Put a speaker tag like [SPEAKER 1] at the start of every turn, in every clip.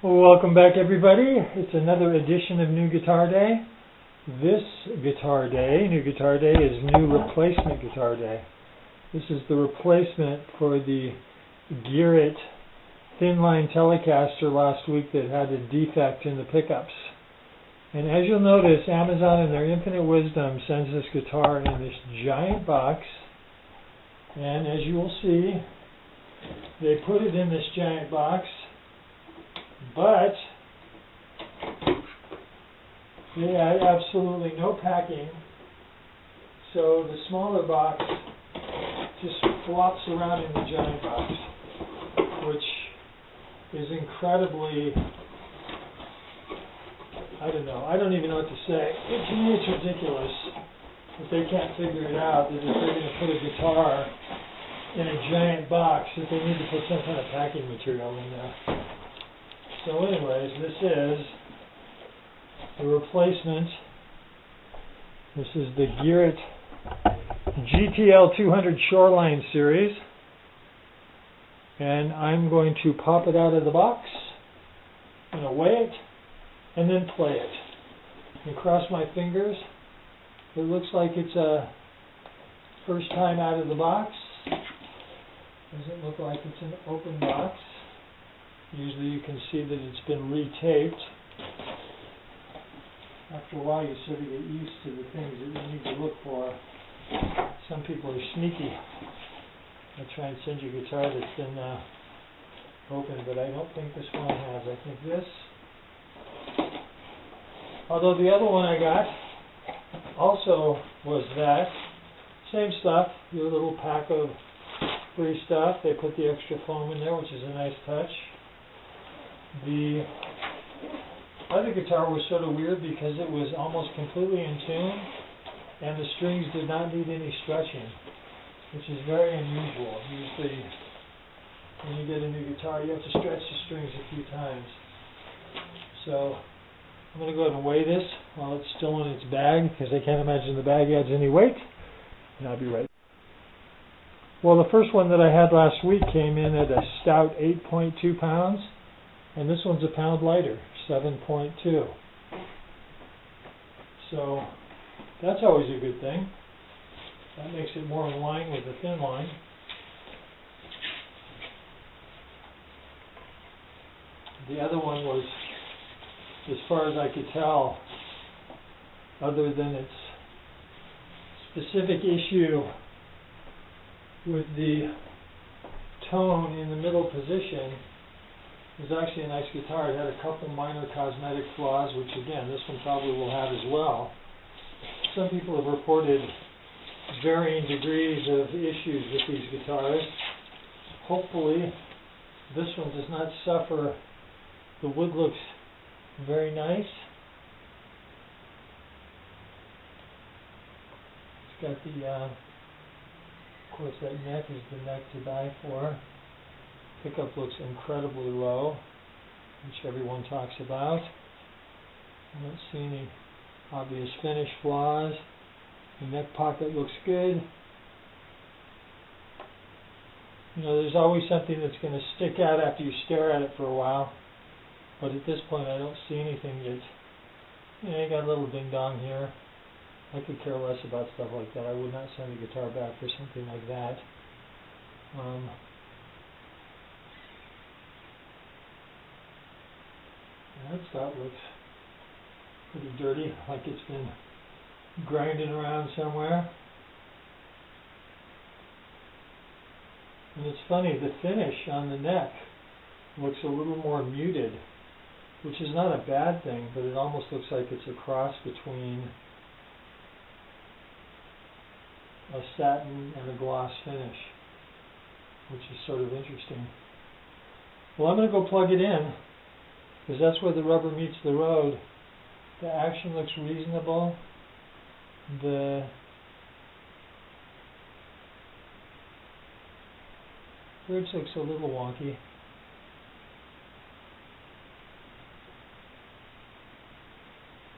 [SPEAKER 1] Welcome back, everybody. It's another edition of New Guitar Day. This Guitar Day, New Guitar Day, is New Replacement Guitar Day. This is the replacement for the GearIT thin line Telecaster last week that had a defect in the pickups. And as you'll notice, Amazon in their infinite wisdom sends this guitar in this giant box. And as you will see, they put it in this giant box, but they had absolutely no packing, so the smaller box just flops around in the giant box, which is incredibly, I don't even know what to say. To me it's ridiculous that they can't figure it out, that if they're going to put a guitar in a giant box, that they need to put some kind of packing material in there. So anyways, this is the replacement. This is the GearIT GTL 200 Shoreline series. And I'm going to pop it out of the box and weigh it and then play it. And cross my fingers. It looks like it's a first time out of the box. Doesn't look like it's an open box. Usually you can see that it's been retaped. After a while you sort of get used to the things that you need to look for. Some people are sneaky. They'll try and send you a guitar that's been open, but I don't think this one has. I think this. Although the other one I got also was that. Same stuff, your little pack of free stuff. They put the extra foam in there, which is a nice touch. The other guitar was sort of weird because it was almost completely in tune and the strings did not need any stretching, which is very unusual. Usually when you get a new guitar you have to stretch the strings a few times. So I'm going to go ahead and weigh this while it's still in its bag because I can't imagine the bag adds any weight, and I'll be right back. Well, the first one that I had last week came in at a stout 8.2 pounds. And this one's a pound lighter, 7.2. So that's always a good thing. That makes it more in line with the thin line. The other one was, as far as I could tell, other than its specific issue with the tone in the middle position, it was actually a nice guitar. It had a couple minor cosmetic flaws, which again, this one probably will have as well. Some people have reported varying degrees of issues with these guitars. Hopefully, this one does not suffer. The wood looks very nice. It's got the, of course, that neck is the neck to die for. Pickup looks incredibly low, which everyone talks about. I don't see any obvious finish flaws. The neck pocket looks good. You know, there's always something that's going to stick out after you stare at it for a while. But at this point I don't see anything that, you got a little ding dong here. I could care less about stuff like that. I would not send a guitar back for something like that. That stuff looks pretty dirty, like it's been grinding around somewhere. And it's funny, the finish on the neck looks a little more muted, which is not a bad thing, but it almost looks like it's a cross between a satin and a gloss finish, which is sort of interesting. Well, I'm going to go plug it in, because that's where the rubber meets the road. The action looks reasonable. The bridge looks a little wonky.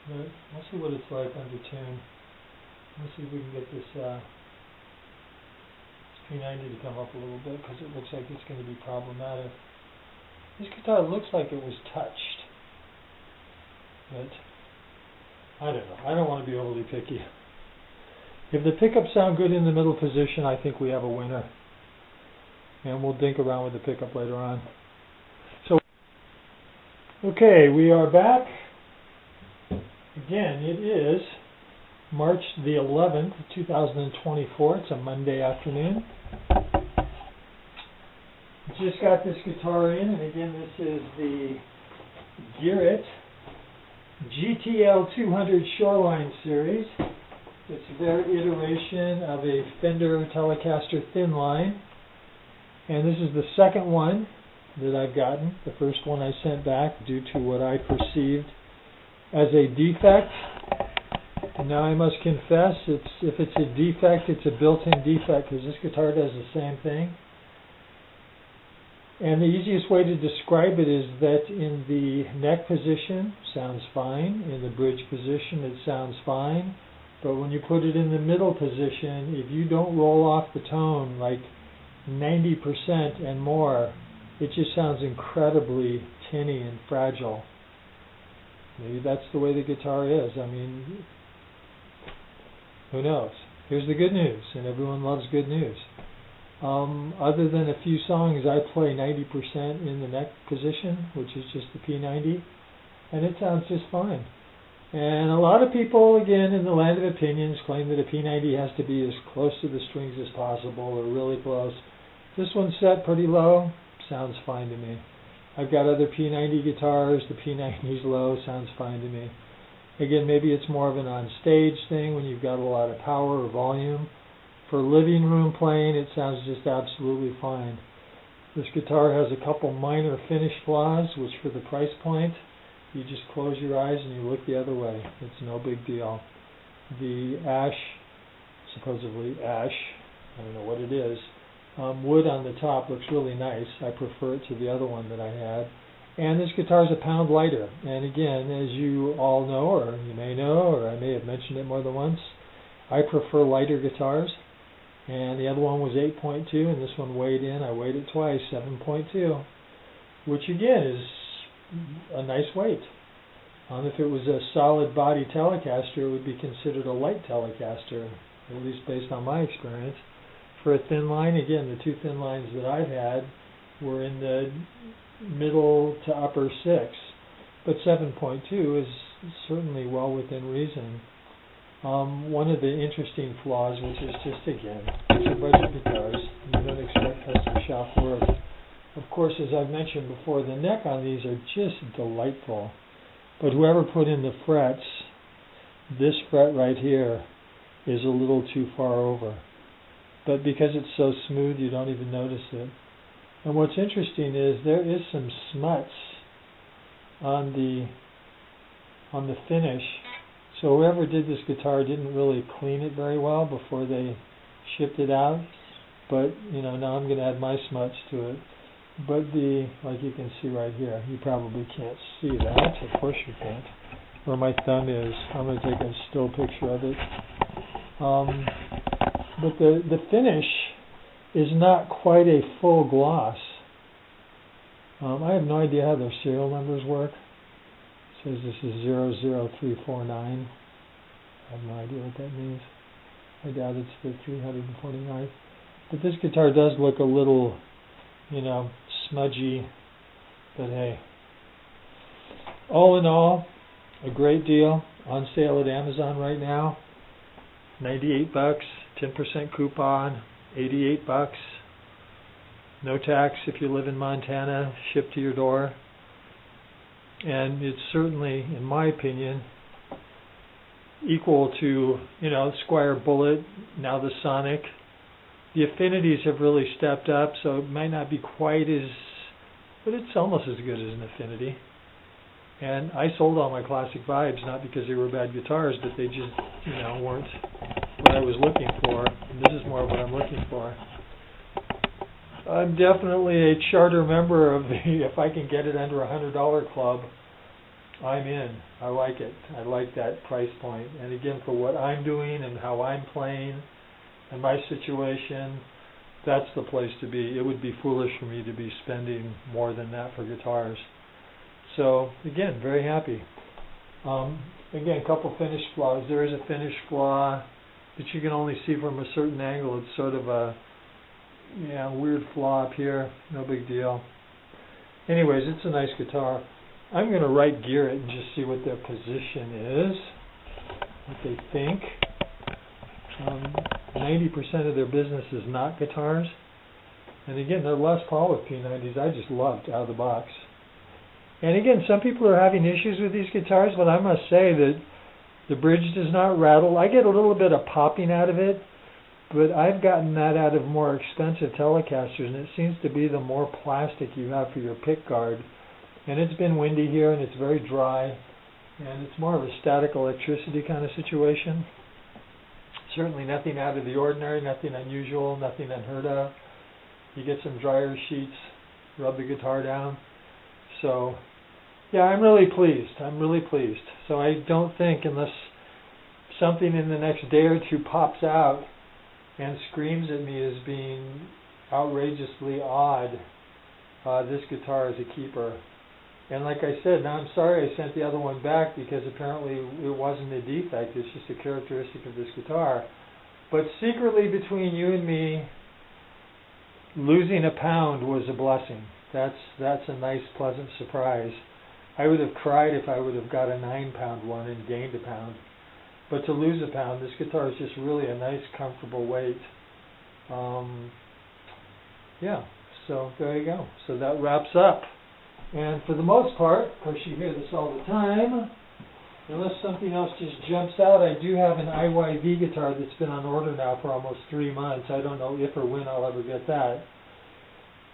[SPEAKER 1] But we'll see what it's like under tune. Let's see if we can get this P90 to come up a little bit, because it looks like it's going to be problematic. This guitar looks like it was touched, but I don't know. I don't want to be overly picky. If the pickups sound good in the middle position, I think we have a winner. And we'll dink around with the pickup later on. So, okay, we are back. Again, it is March the 11th, 2024. It's a Monday afternoon. Just got this guitar in, and again, this is the GearIT GTL 200 Shoreline series. It's their iteration of a Fender Telecaster thin line, and this is the second one that I've gotten. The first one I sent back due to what I perceived as a defect. And now I must confess, if it's a defect, it's a built-in defect, because this guitar does the same thing. And the easiest way to describe it is that in the neck position, sounds fine. In the bridge position, it sounds fine. But when you put it in the middle position, if you don't roll off the tone like 90% and more, it just sounds incredibly tinny and fragile. Maybe that's the way the guitar is. I mean, who knows? Here's the good news, and everyone loves good news. Other than a few songs, I play 90% in the neck position, which is just the P90, and it sounds just fine. And a lot of people, again, in the land of opinions, claim that a P90 has to be as close to the strings as possible, or really close. This one's set pretty low, sounds fine to me. I've got other P90 guitars, the P90's low, sounds fine to me. Again, maybe it's more of an on-stage thing when you've got a lot of power or volume. For living room playing, it sounds just absolutely fine. This guitar has a couple minor finish flaws, which for the price point, you just close your eyes and you look the other way. It's no big deal. The ash, supposedly ash, I don't know what it is, wood on the top looks really nice. I prefer it to the other one that I had. And this guitar is a pound lighter. And again, as you all know, or you may know, or I may have mentioned it more than once, I prefer lighter guitars. And the other one was 8.2, and this one weighed in. I weighed it twice, 7.2, which again is a nice weight. If it was a solid body Telecaster, it would be considered a light Telecaster, at least based on my experience. For a thin line, again, the two thin lines that I've had were in the middle to upper 6, but 7.2 is certainly well within reason. One of the interesting flaws, which is just, again, it's a budget guitars, you don't expect custom shop work. Of course, as I've mentioned before, the neck on these are just delightful. But whoever put in the frets, this fret right here is a little too far over. But because it's so smooth, you don't even notice it. And what's interesting is there is some smuts on the finish. So whoever did this guitar didn't really clean it very well before they shipped it out. But, you know, now I'm going to add my smuts to it. But like you can see right here, you probably can't see that. Of course you can't. Where my thumb is, I'm going to take a still picture of it. But the finish is not quite a full gloss. I have no idea how their serial numbers work. It says this is 00349. I have no idea what that means. I doubt it's the 349th. But this guitar does look a little, you know, smudgy. But hey. All in all, a great deal. On sale at Amazon right now. $98, 10% coupon, $88. No tax if you live in Montana, shipped to your door. And it's certainly, in my opinion, equal to, you know, Squire Bullet, now the Sonic. The affinities have really stepped up, so it might not be quite as, but it's almost as good as an affinity. And I sold all my classic vibes, not because they were bad guitars, but they just, you know, weren't what I was looking for. And this is more what I'm looking for. I'm definitely a charter member of the, if I can get it under $100 club, I'm in. I like it. I like that price point. And again, for what I'm doing and how I'm playing and my situation, that's the place to be. It would be foolish for me to be spending more than that for guitars. So again, very happy. Again, a couple finish flaws. There is a finish flaw that you can only see from a certain angle. It's sort of a weird flaw up here. No big deal. Anyways, it's a nice guitar. I'm going to write GearIT and just see what their position is, what they think. 90% of their business is not guitars. And again, they're Les Paul with P90s. I just loved out of the box. And again, some people are having issues with these guitars, but I must say that the bridge does not rattle. I get a little bit of popping out of it, but I've gotten that out of more expensive Telecasters, and it seems to be the more plastic you have for your pick guard. And it's been windy here, and it's very dry, and it's more of a static electricity kind of situation. Certainly nothing out of the ordinary, nothing unusual, nothing unheard of. You get some dryer sheets, rub the guitar down. So, yeah, I'm really pleased. I'm really pleased. So I don't think, unless something in the next day or two pops out and screams at me as being outrageously odd, this guitar is a keeper. And like I said, now I'm sorry I sent the other one back, because apparently it wasn't a defect. It's just a characteristic of this guitar. But secretly, between you and me, losing a pound was a blessing. That's a nice, pleasant surprise. I would have cried if I would have got a 9-pound one and gained a pound. But to lose a pound, this guitar is just really a nice, comfortable weight. Yeah, so there you go. So that wraps up. And for the most part, of course you hear this all the time, unless something else just jumps out, I do have an IYV guitar that's been on order now for almost 3 months. I don't know if or when I'll ever get that.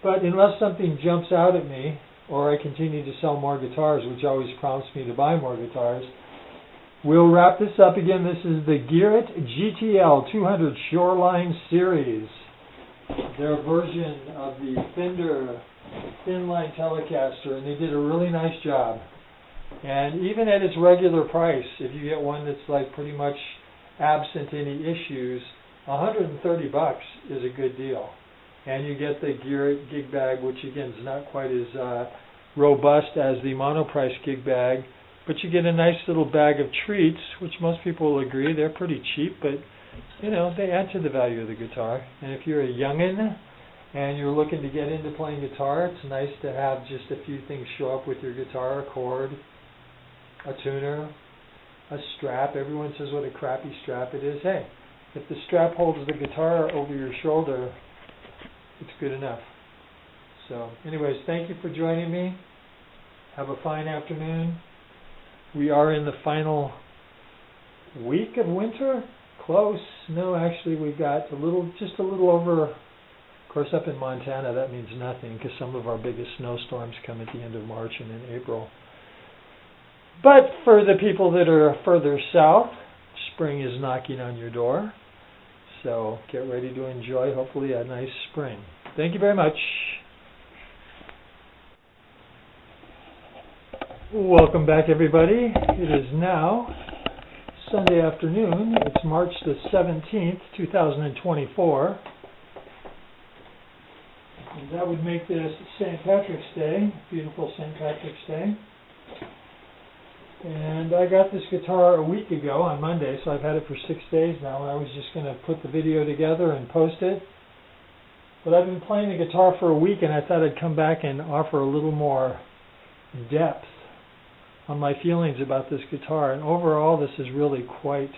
[SPEAKER 1] But unless something jumps out at me, or I continue to sell more guitars, which always prompts me to buy more guitars, we'll wrap this up again. This is the GearIT GTL 200 Shoreline Series. Their version of the Fender Thin-Line Telecaster, and they did a really nice job. And even at its regular price, if you get one that's like pretty much absent any issues, $130 is a good deal. And you get the GearIT gig bag, which again is not quite as robust as the mono-price gig bag, but you get a nice little bag of treats, which most people will agree they're pretty cheap, but you know, they add to the value of the guitar. And if you're a youngin' and you're looking to get into playing guitar, it's nice to have just a few things show up with your guitar: a cord, a tuner, a strap. Everyone says what a crappy strap it is. Hey, if the strap holds the guitar over your shoulder, it's good enough. So anyways, thank you for joining me. Have a fine afternoon. We are in the final week of winter. Close. No, actually we've got just a little over. Of course, up in Montana, that means nothing, because some of our biggest snowstorms come at the end of March and in April. But for the people that are further south, spring is knocking on your door. So get ready to enjoy, hopefully, a nice spring. Thank you very much. Welcome back, everybody. It is now Sunday afternoon. It's March the 17th, 2024. And that would make this St. Patrick's Day, beautiful St. Patrick's Day. And I got this guitar a week ago on Monday, so I've had it for 6 days now. I was just going to put the video together and post it. But I've been playing the guitar for a week, and I thought I'd come back and offer a little more depth on my feelings about this guitar. And overall, this is really quite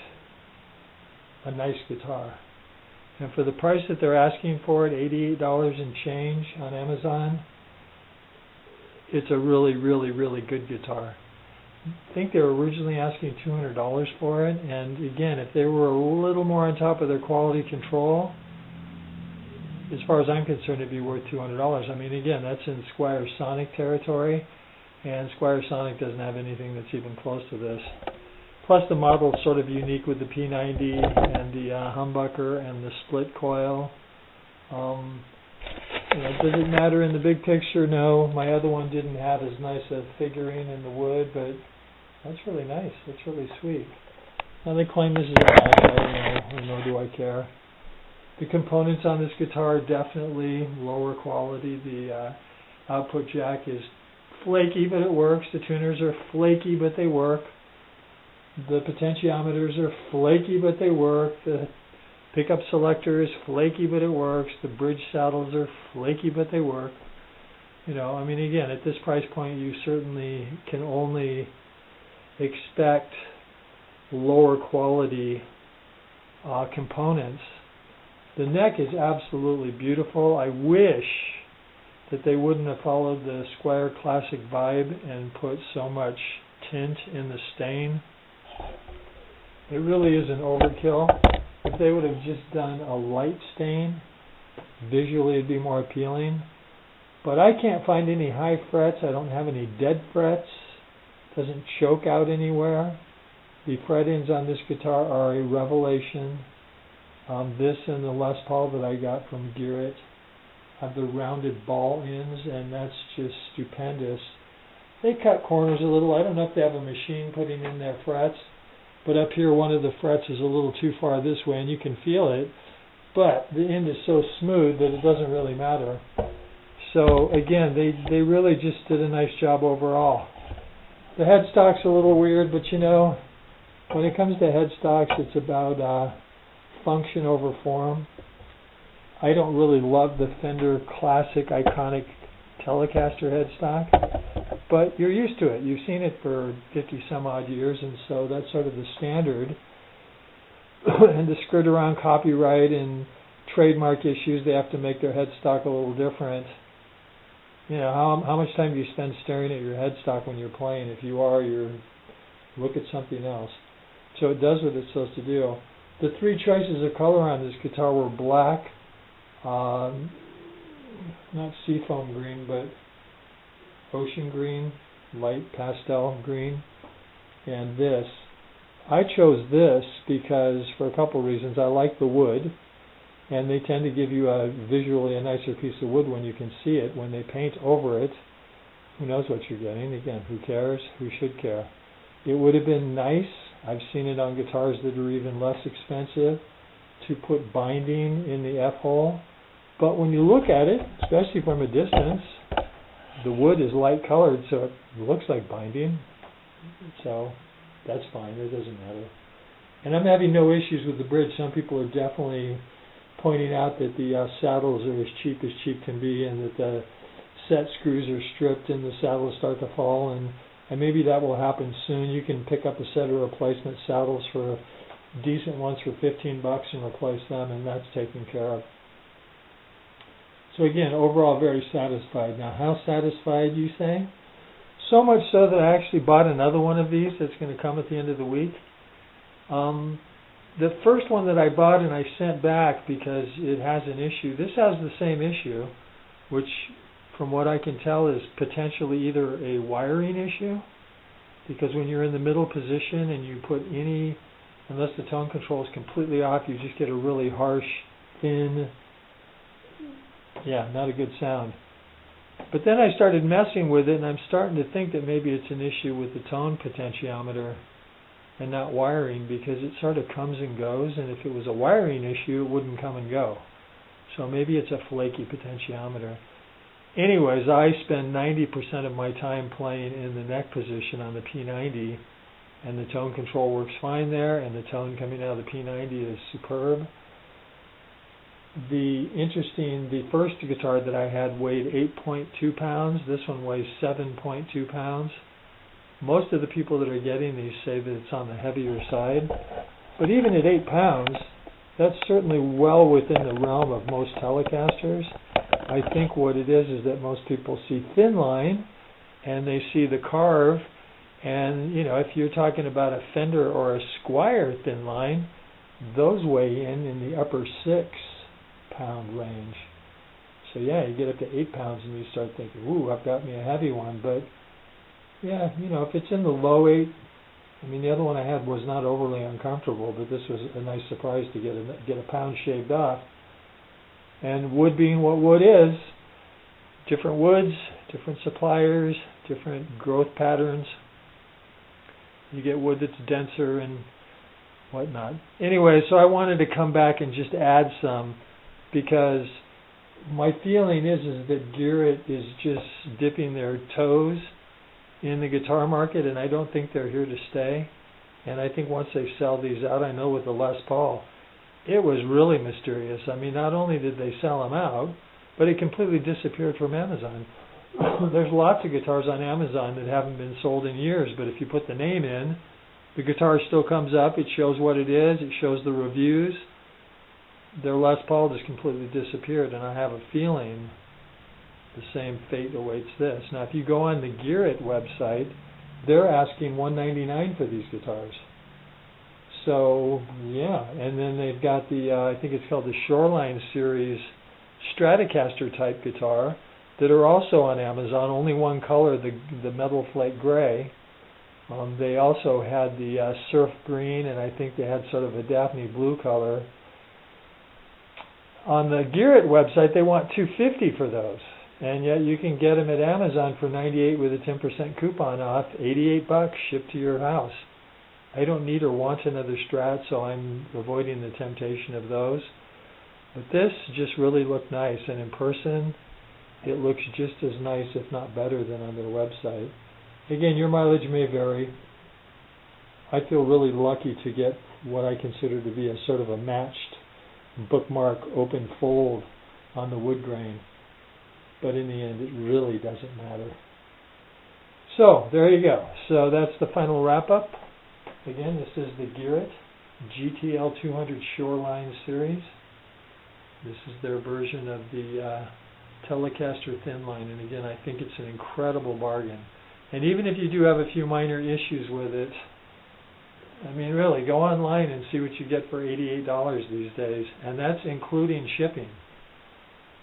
[SPEAKER 1] a nice guitar. And for the price that they're asking for it, $88 and change on Amazon, it's a really, really, really good guitar. I think they were originally asking $200 for it, and again, if they were a little more on top of their quality control, as far as I'm concerned, it'd be worth $200. I mean, again, that's in Squier Sonic territory, and Squier Sonic doesn't have anything that's even close to this. Plus, the model is sort of unique with the P90 and the humbucker and the split coil. Does it matter in the big picture? No. My other one didn't have as nice a figurine in the wood, but that's really nice. That's really sweet. Now they claim this is a match. I don't know, nor do I care. The components on this guitar are definitely lower quality. The output jack is flaky, but it works. The tuners are flaky, but they work. The potentiometers are flaky, but they work. The pickup selector is flaky, but it works. The bridge saddles are flaky, but they work. You know, I mean, again, at this price point, you certainly can only expect lower quality components. The neck is absolutely beautiful. I wish that they wouldn't have followed the Squier Classic vibe and put so much tint in the stain. It really is an overkill. If they would have just done a light stain, visually it'd be more appealing. But I can't find any high frets. I don't have any dead frets. It doesn't choke out anywhere. The fret ends on this guitar are a revelation. This and the Les Paul that I got from GearIT have the rounded ball ends, and that's just stupendous. They cut corners a little. I don't know if they have a machine putting in their frets, but up here one of the frets is a little too far this way, and you can feel it. But the end is so smooth that it doesn't really matter. So again, they really just did a nice job overall. The headstock's a little weird, but you know, when it comes to headstocks, it's about function over form. I don't really love the Fender Classic Iconic Telecaster headstock, but you're used to it. You've seen it for 50 some odd years, and so that's sort of the standard. And to skirt around copyright and trademark issues, they have to make their headstock a little different. You know, how much time do you spend staring at your headstock when you're playing? If you are, look at something else. So it does what it's supposed to do. The three choices of color on this guitar were black, not seafoam green, but ocean green, light pastel green, and this. I chose this because, for a couple reasons, I like the wood, and they tend to give you visually a nicer piece of wood when you can see it. When they paint over it, who knows what you're getting? Again, who cares? Who should care? It would have been nice, I've seen it on guitars that are even less expensive, to put binding in the F-hole. But when you look at it, especially from a distance, the wood is light colored, so it looks like binding. So that's fine, it doesn't matter. And I'm having no issues with the bridge. Some people are definitely pointing out that the saddles are as cheap can be, and that the set screws are stripped and the saddles start to fall, and maybe that will happen soon. You can pick up a set of replacement saddles for decent ones for $15 and replace them, and that's taken care of. So again, overall very satisfied. Now, how satisfied, you say? So much so that I actually bought another one of these that's going to come at the end of the week. The first one that I bought and I sent back because it has an issue. This has the same issue, which from what I can tell is potentially either a wiring issue, because when you're in the middle position and you put any, unless the tone control is completely off, you just get a really harsh, thin, not a good sound. But then I started messing with it, and I'm starting to think that maybe it's an issue with the tone potentiometer and not wiring, because it sort of comes and goes, and if it was a wiring issue, it wouldn't come and go. So maybe it's a flaky potentiometer. Anyways, I spend 90% of my time playing in the neck position on the P90, and the tone control works fine there, and the tone coming out of the P90 is superb. The first guitar that I had weighed 8.2 pounds. This one weighs 7.2 pounds. Most of the people that are getting these say that it's on the heavier side. But even at 8 pounds, that's certainly well within the realm of most Telecasters. I think what it is that most people see thin line, and they see the carve, and you know, if you're talking about a Fender or a Squier thin line, those weigh in the upper 6 pound range. So yeah, you get up to 8 pounds and you start thinking, ooh, I've got me a heavy one. But yeah, you know, if it's in the low 8, I mean, the other one I had was not overly uncomfortable, but this was a nice surprise to get a pound shaved off. And wood being what wood is, different woods, different suppliers, different growth patterns. You get wood that's denser and whatnot. Anyway, so I wanted to come back and just add some because my feeling is that GearIT is just dipping their toes in the guitar market, and I don't think they're here to stay. And I think once they sell these out, I know with the Les Paul, it was really mysterious. I mean, not only did they sell them out, but it completely disappeared from Amazon. There's lots of guitars on Amazon that haven't been sold in years, but if you put the name in, the guitar still comes up, it shows what it is, it shows the reviews. Their Les Paul just completely disappeared, and I have a feeling the same fate awaits this. Now, if you go on the GearIT website, they're asking $199 for these guitars. So, yeah, and then they've got the, I think it's called the Shoreline Series Stratocaster type guitar that are also on Amazon, only one color, the Metal Flake Gray. They also had the Surf Green, and I think they had sort of a Daphne Blue color. On the GearIT website, they want $250 for those, and yet you can get them at Amazon for $98 with a 10% coupon off, $88 shipped to your house. I don't need or want another Strat, so I'm avoiding the temptation of those. But this just really looked nice, and in person, it looks just as nice, if not better, than on their website. Again, your mileage may vary. I feel really lucky to get what I consider to be a sort of a matched bookmark open fold on the wood grain. But in the end, it really doesn't matter. So, there you go. So that's the final wrap-up. Again, this is the GearIT GTL 200 Shoreline Series. This is their version of the Telecaster thin line, and again, I think it's an incredible bargain. And even if you do have a few minor issues with it, I mean, really, go online and see what you get for $88 these days, and that's including shipping.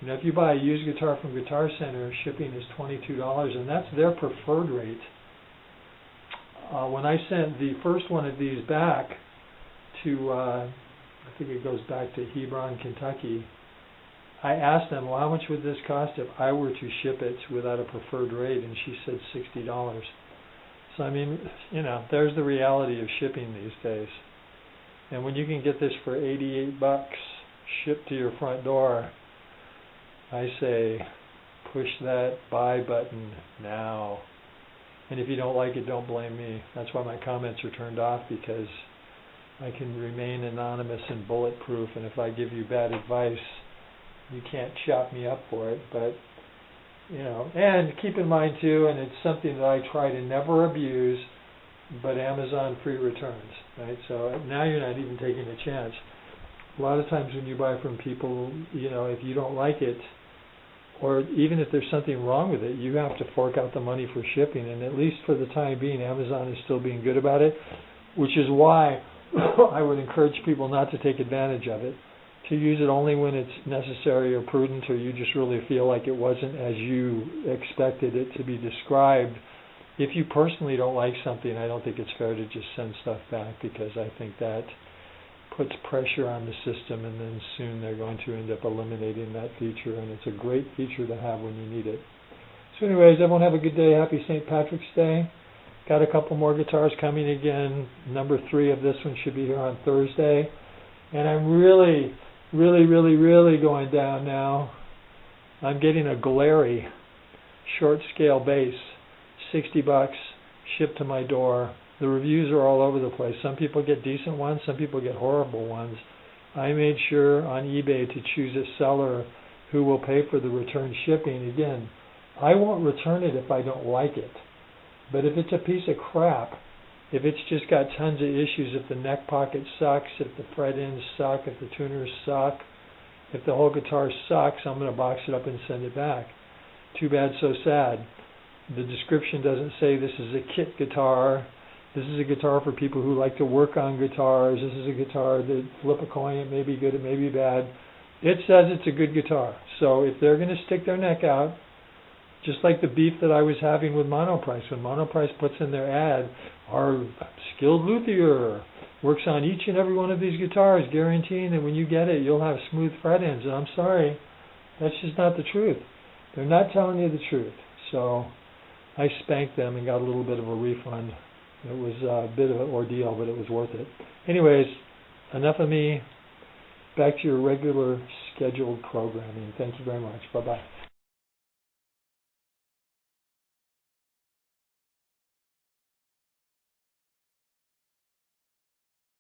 [SPEAKER 1] You know, if you buy a used guitar from Guitar Center, shipping is $22, and that's their preferred rate. When I sent the first one of these back to, I think it goes back to Hebron, Kentucky, I asked them, well, how much would this cost if I were to ship it without a preferred rate? And she said $60. So, I mean, you know, there's the reality of shipping these days. And when you can get this for $88 shipped to your front door, I say push that buy button now. And if you don't like it, don't blame me. That's why my comments are turned off, because I can remain anonymous and bulletproof, and if I give you bad advice, you can't chop me up for it. But, you know, and keep in mind too, and it's something that I try to never abuse, but Amazon free returns, right? So now you're not even taking a chance. A lot of times when you buy from people, you know, if you don't like it, or even if there's something wrong with it, you have to fork out the money for shipping. And at least for the time being, Amazon is still being good about it, which is why I would encourage people not to take advantage of it, to use it only when it's necessary or prudent, or you just really feel like it wasn't as you expected it to be described. If you personally don't like something, I don't think it's fair to just send stuff back, because I think that puts pressure on the system, and then soon they're going to end up eliminating that feature, and it's a great feature to have when you need it. So anyways, everyone have a good day. Happy St. Patrick's Day. Got a couple more guitars coming again. Number 3 of this one should be here on Thursday. And I'm really going down now. I'm getting a Glary short scale bass, $60, shipped to my door. The reviews are all over the place. Some people get decent ones, some people get horrible ones. I made sure on eBay to choose a seller who will pay for the return shipping. Again, I won't return it if I don't like it. But if it's a piece of crap, if it's just got tons of issues, if the neck pocket sucks, if the fret ends suck, if the tuners suck, if the whole guitar sucks, I'm going to box it up and send it back. Too bad, so sad. The description doesn't say this is a kit guitar. This is a guitar for people who like to work on guitars. This is a guitar that flip a coin, it may be good, it may be bad. It says it's a good guitar. So if they're going to stick their neck out, just like the beef that I was having with Monoprice. When Monoprice puts in their ad, our skilled luthier works on each and every one of these guitars, guaranteeing that when you get it, you'll have smooth fret ends. And I'm sorry, that's just not the truth. They're not telling you the truth. So I spanked them and got a little bit of a refund. It was a bit of an ordeal, but it was worth it. Anyways, enough of me. Back to your regular
[SPEAKER 2] scheduled programming. Thank you very much. Bye-bye.